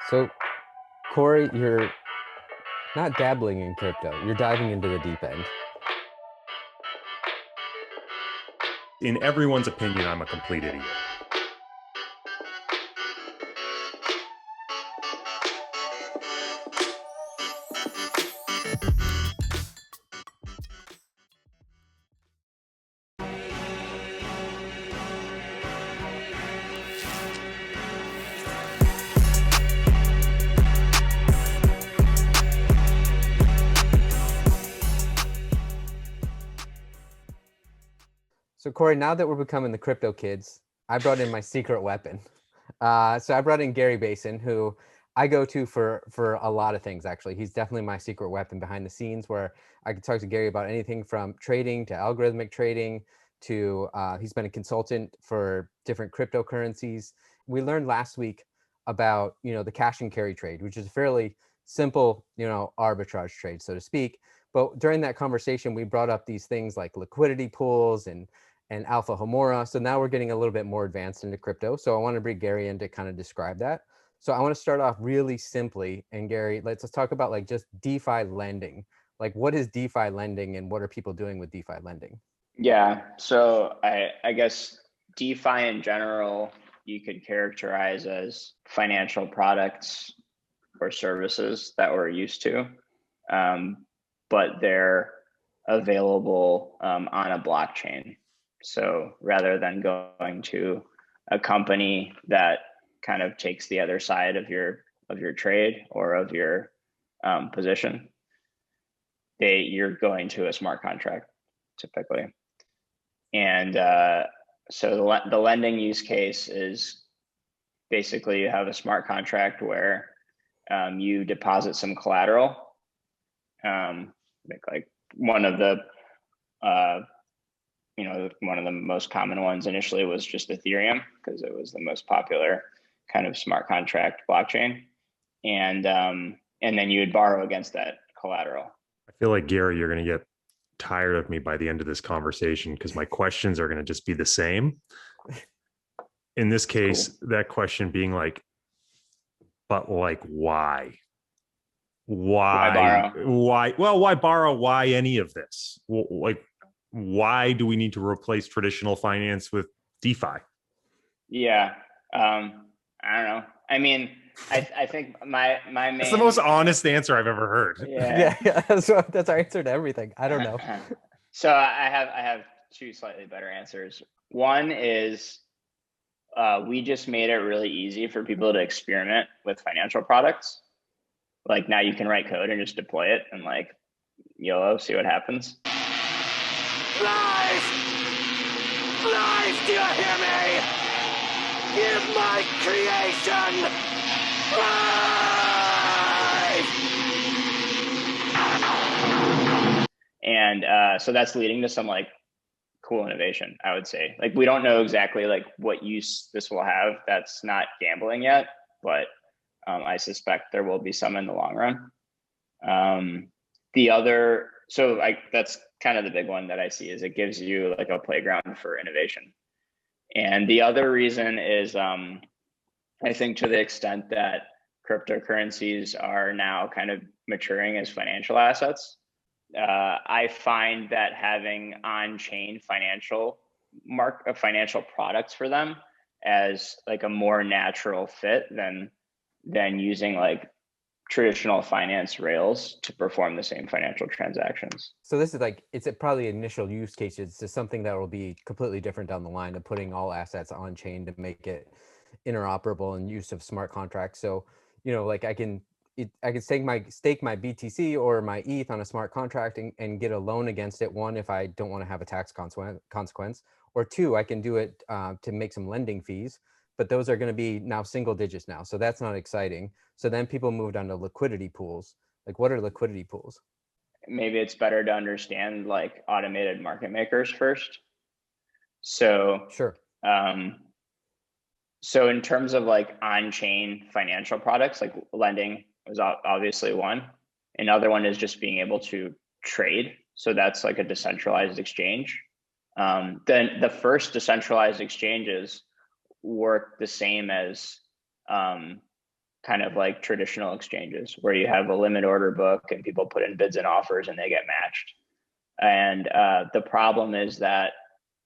So, Corey, you're not dabbling in crypto, you're diving into the deep end. In everyone's opinion, I'm a complete idiot. So, Corey, now that we're becoming the crypto kids, I brought in my secret weapon. So I brought in Gary Basin, who I go to for a lot of things. Actually, he's definitely my secret weapon behind the scenes, where I can talk to Gary about anything from trading to algorithmic trading to he's been a consultant for different cryptocurrencies. We learned last week about the cash and carry trade, which is a fairly simple arbitrage trade, so to speak. But during that conversation, we brought up these things like liquidity pools and Alpha Homora. So now we're getting a little bit more advanced into crypto. So I want to bring Gary in to kind of describe that. So I want to start off really simply. And Gary, let's talk about like just DeFi lending. Like, what is DeFi lending and what are people doing with DeFi lending? Yeah, so I guess DeFi in general, you could characterize as financial products or services that we're used to, but they're available on a blockchain. So rather than going to a company that kind of takes the other side of your trade or of your position, you're going to a smart contract typically. And so the lending use case is basically you have a smart contract where you deposit some collateral. I think like one of the one of the most common ones initially was just Ethereum because it was the most popular kind of smart contract blockchain, and then you would borrow against that collateral. I feel like, Gary, you're going to get tired of me by the end of this conversation because my questions are going to just be the same. In this case, cool. That question being like, but like, why? Why borrow? Why? Well, why borrow? Why any of this? Like, why do we need to replace traditional finance with DeFi? Yeah. I don't know. I mean, I think my main... That's the most honest answer I've ever heard. Yeah. That's our answer to everything. I don't know. So I have two slightly better answers. One is we just made it really easy for people to experiment with financial products. Like now you can write code and just deploy it and like YOLO, see what happens. Life! Life, do you hear me? Give my creation life! And so that's leading to some like cool innovation, I would say. Like we don't know exactly like what use this will have. That's not gambling yet, but I suspect there will be some in the long run. That's kind of the big one that I see is it gives you like a playground for innovation. And the other reason is I think to the extent that cryptocurrencies are now kind of maturing as financial assets, I find that having on-chain financial products for them as like a more natural fit than using like traditional finance rails to perform the same financial transactions. So this is like, it's probably initial use cases to something that will be completely different down the line of putting all assets on chain to make it interoperable and use of smart contracts. So, like I can stake my BTC or my ETH on a smart contract and get a loan against it. One, if I don't want to have a tax consequence, or two, I can do it to make some lending fees. But those are going to be now single digits now. So that's not exciting. So then people moved on to liquidity pools. Like, what are liquidity pools? Maybe it's better to understand like automated market makers first. So sure. So in terms of like on-chain financial products, like lending was obviously one. Another one is just being able to trade. So that's like a decentralized exchange. Then the first decentralized exchanges work the same as kind of like traditional exchanges where you have a limit order book and people put in bids and offers and they get matched. And the problem is that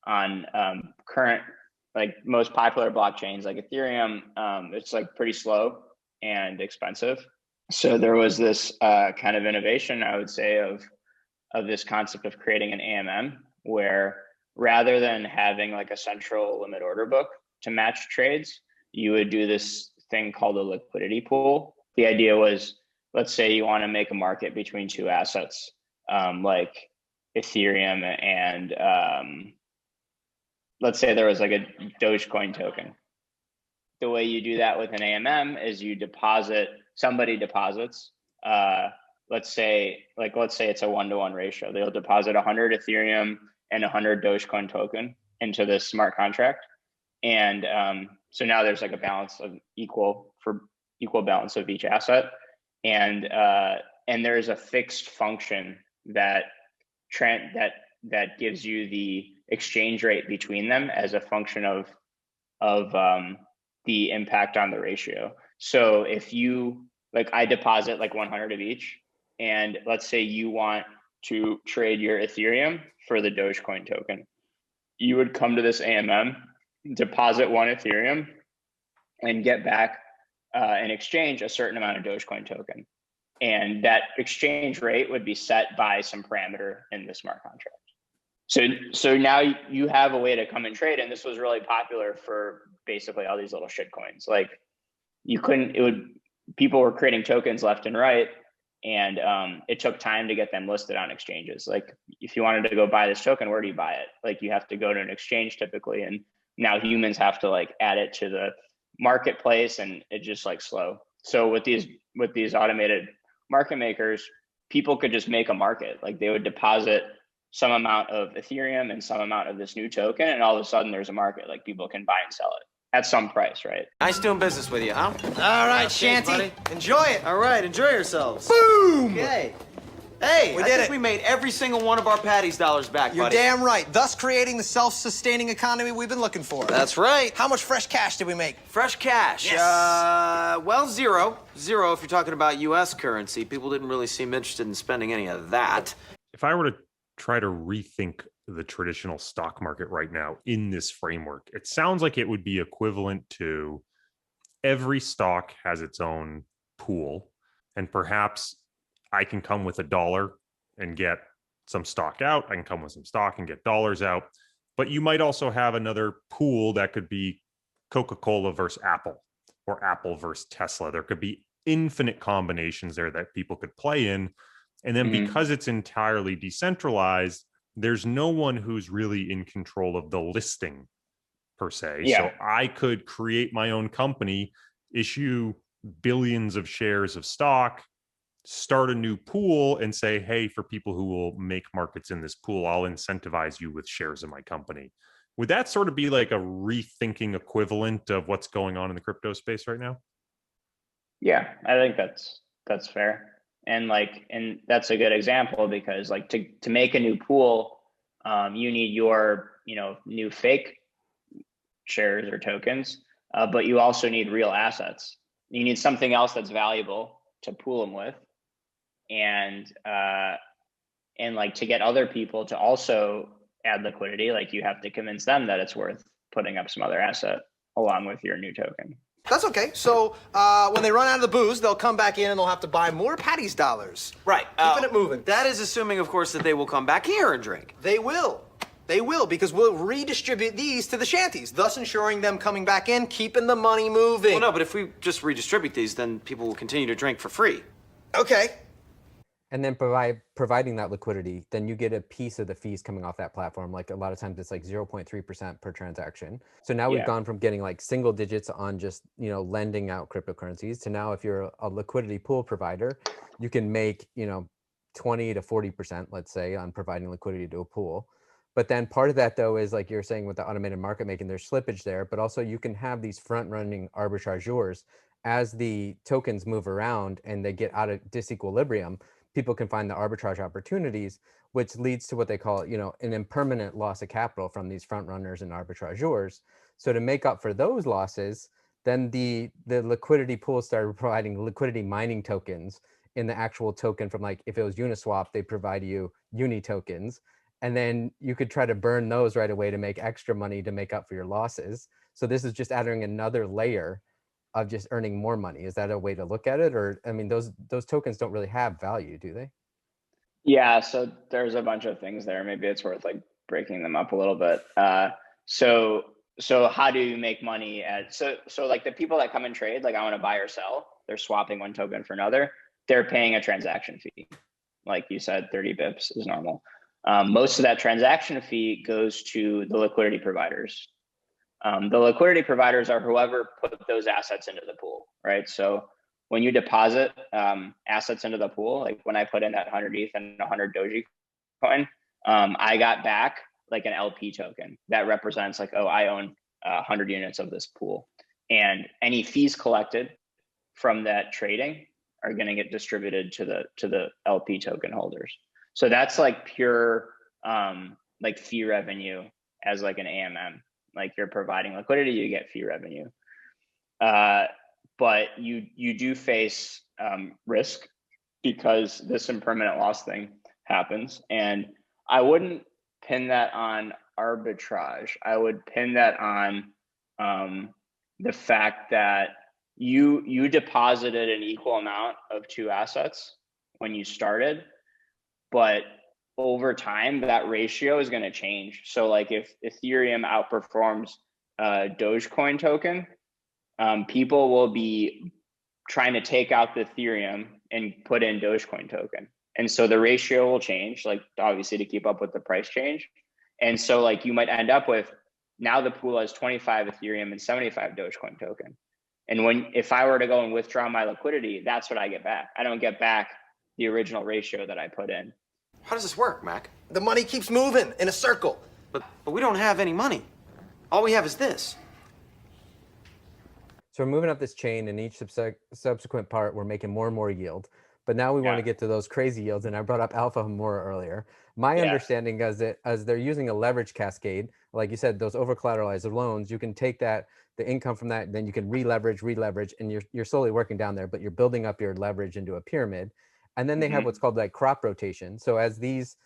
on current, like most popular blockchains like Ethereum, it's like pretty slow and expensive. So there was this kind of innovation, I would say, of this concept of creating an AMM where rather than having like a central limit order book to match trades, you would do this thing called a liquidity pool. The idea was, let's say you want to make a market between two assets, like Ethereum and let's say there was like a Dogecoin token. The way you do that with an AMM is you deposit, somebody deposits, let's say it's a 1-to-1 ratio. They'll deposit 100 Ethereum and 100 Dogecoin token into this smart contract. And so now there's like a balance of equal balance of each asset. And there's a fixed function that gives you the exchange rate between them as a function of the impact on the ratio. So if you, like I deposit like 100 of each, and let's say you want to trade your Ethereum for the Dogecoin token, you would come to this AMM, deposit 1 Ethereum, and get back in exchange a certain amount of Dogecoin token. And that exchange rate would be set by some parameter in the smart contract. So now you have a way to come and trade, and this was really popular for basically all these little shit coins. Like people were creating tokens left and right, and it took time to get them listed on exchanges. Like if you wanted to go buy this token, where do you buy it? Like you have to go to an exchange typically, and now humans have to like add it to the marketplace, and it's just like slow. So with these automated market makers, people could just make a market. Like they would deposit some amount of Ethereum and some amount of this new token, and all of a sudden there's a market. Like people can buy and sell it at some price, right? Nice doing business with you, huh? All right, Shanty. Buddy. Enjoy it. All right, enjoy yourselves. Boom! Okay. Hey, We I did think it. we made every single one of our Patty's dollars back, You're buddy. damn right. Thus creating the self-sustaining economy we've been looking for. That's right. How much fresh cash did we make? Fresh cash. Yes. Well, zero. Zero if you're talking about U.S. currency. People didn't really seem interested in spending any of that. If I were to try to rethink the traditional stock market right now in this framework, it sounds like it would be equivalent to every stock has its own pool, and perhaps I can come with $1 and get some stock out. I can come with some stock and get dollars out. But you might also have another pool that could be Coca-Cola versus Apple, or Apple versus Tesla. There could be infinite combinations there that people could play in. And then because it's entirely decentralized, there's no one who's really in control of the listing per se. Yeah. So I could create my own company, issue billions of shares of stock, start a new pool, and say, hey, for people who will make markets in this pool, I'll incentivize you with shares in my company. Would that sort of be like a rethinking equivalent of what's going on in the crypto space right now? Yeah, I think that's fair. And that's a good example because like to make a new pool, you need your, new fake shares or tokens, but you also need real assets. You need something else that's valuable to pool them with. And like to get other people to also add liquidity, like you have to convince them that it's worth putting up some other asset along with your new token. That's okay. So when they run out of the booze, they'll come back in and they'll have to buy more Patty's dollars. Right. Keeping it moving. That is assuming, of course, that they will come back here and drink. They will. They will, because we'll redistribute these to the shanties, thus ensuring them coming back in, keeping the money moving. Well, no, but if we just redistribute these, then people will continue to drink for free. Okay. And then providing that liquidity, then you get a piece of the fees coming off that platform. Like a lot of times it's like 0.3% per transaction. So now we've gone from getting like single digits on just, lending out cryptocurrencies to now if you're a liquidity pool provider, you can make, 20 to 40%, let's say, on providing liquidity to a pool. But then part of that though is like you're saying with the automated market making, there's slippage there, but also you can have these front running arbitrageurs as the tokens move around and they get out of disequilibrium. People can find the arbitrage opportunities, which leads to what they call, an impermanent loss of capital from these front runners and arbitrageurs. So to make up for those losses, then the liquidity pool started providing liquidity mining tokens in the actual token from, like, if it was Uniswap, they provide you Uni tokens. And then you could try to burn those right away to make extra money to make up for your losses. So this is just adding another layer of just earning more money. Is that a way to look at it? Or, I mean, those tokens don't really have value, do they? Yeah, so there's a bunch of things there. Maybe it's worth like breaking them up a little bit. So how do you make money so like the people that come and trade, like I want to buy or sell, they're swapping one token for another. They're paying a transaction fee. Like you said, 30 bips is normal. Most of that transaction fee goes to the liquidity providers. The liquidity providers are whoever put those assets into the pool, right? So when you deposit assets into the pool, like when I put in that 100 ETH and 100 Doji coin, I got back like an LP token that represents like, oh, I own 100 units of this pool. And any fees collected from that trading are going to get distributed to the LP token holders. So that's like pure like fee revenue as like an AMM. Like you're providing liquidity, you get fee revenue. But you do face risk because this impermanent loss thing happens. And I wouldn't pin that on arbitrage. I would pin that on the fact that you deposited an equal amount of two assets when you started, but over time that ratio is going to change. So like if Ethereum outperforms Dogecoin token, people will be trying to take out the Ethereum and put in Dogecoin token. And so the ratio will change, like obviously to keep up with the price change. And so like you might end up with, now the pool has 25 Ethereum and 75 Dogecoin token. And if I were to go and withdraw my liquidity, that's what I get back. I don't get back the original ratio that I put in. How does this work, Mac? The money keeps moving in a circle. But we don't have any money. All we have is this. So we're moving up this chain, and each subsequent part, we're making more and more yield. But now we want to get to those crazy yields. And I brought up Alpha Homura earlier. My understanding is that as they're using a leverage cascade, like you said, those over collateralized loans, you can take the income from that, then you can re-leverage, and you're slowly working down there, but you're building up your leverage into a pyramid. And then they have what's called like crop rotation. So as these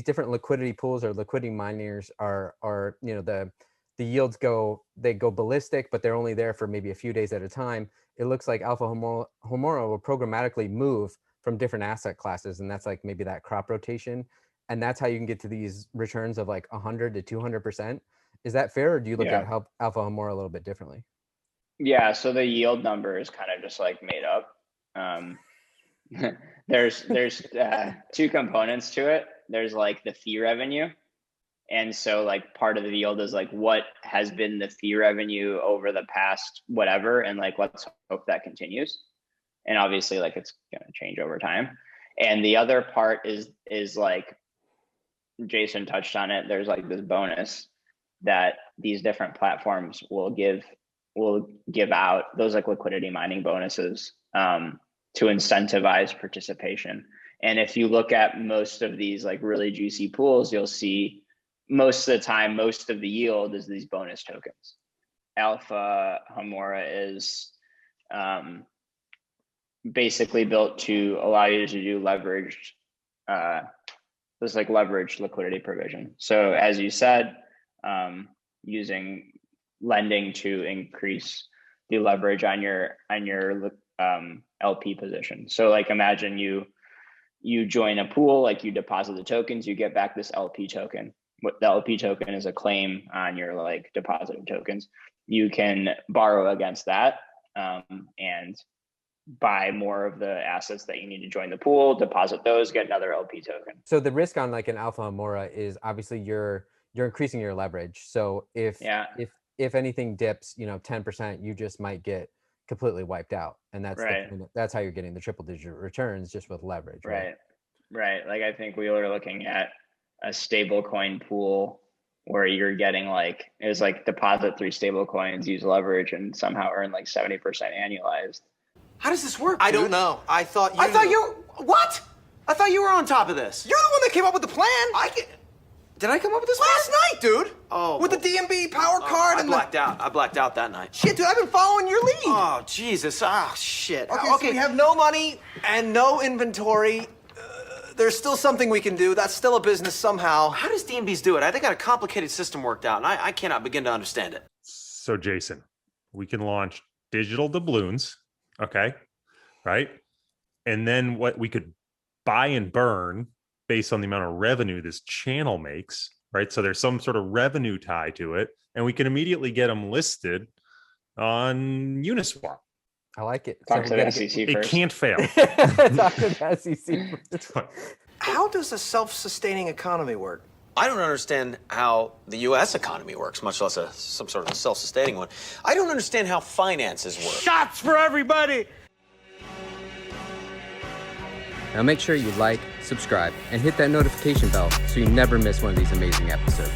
different liquidity pools or liquidity miners are the yields go ballistic, but they're only there for maybe a few days at a time. It looks like Alpha Homura will programmatically move from different asset classes, and that's like maybe that crop rotation, and that's how you can get to these returns of like 100 to 200%. Is that fair, or do you look at Alpha Homura a little bit differently? Yeah, so the yield number is kind of just like made up. There's two components to it. There's like the fee revenue. And so like part of the yield is like what has been the fee revenue over the past whatever. And like, let's hope that continues. And obviously like it's going to change over time. And the other part is like Jason touched on it. There's like this bonus that these different platforms will give out, those like liquidity mining bonuses to incentivize participation. And if you look at most of these like really juicy pools, you'll see most of the time, most of the yield is these bonus tokens. Alpha Homura is basically built to allow you to do leveraged, this like leveraged liquidity provision. So as you said, using lending to increase the leverage on your LP position. So like imagine you join a pool, like you deposit the tokens, you get back this LP token. What the LP token is a claim on your like deposited tokens. You can borrow against that and buy more of the assets that you need to join the pool, deposit those, get another LP token. So the risk on like an Alpha Homura is obviously you're increasing your leverage. So if anything dips, 10%, you just might get completely wiped out. And that's that's how you're getting the triple digit returns, just with leverage. Right. Like I think we were looking at a stable coin pool where you're getting like, it was like deposit 3 stable coins, use leverage, and somehow earn like 70% annualized. How does this work, I dude? don't know. I thought you were on top of this. You're the one that came up with the plan. Did I come up with this last night, dude? Oh, with the DMB power card I and blacked out. I blacked out that night. Shit, dude, I've been following your lead. Oh, Jesus. Ah, shit. Okay, so we have no money and no inventory. There's still something we can do. That's still a business somehow. How does DMBs do it? They got a complicated system worked out, and I cannot begin to understand it. So, Jason, we can launch digital doubloons, okay? Right? And then what we could buy and burn based on the amount of revenue this channel makes, right? So there's some sort of revenue tie to it, and we can immediately get them listed on Uniswap. I like it. Talk to the SEC It first. can't fail. Talk to the SEC first. How does a self-sustaining economy work? I don't understand how the U.S. economy works, much less some sort of self-sustaining one. I don't understand how finances work. Shots for everybody! Now make sure you like, subscribe, and hit that notification bell so you never miss one of these amazing episodes.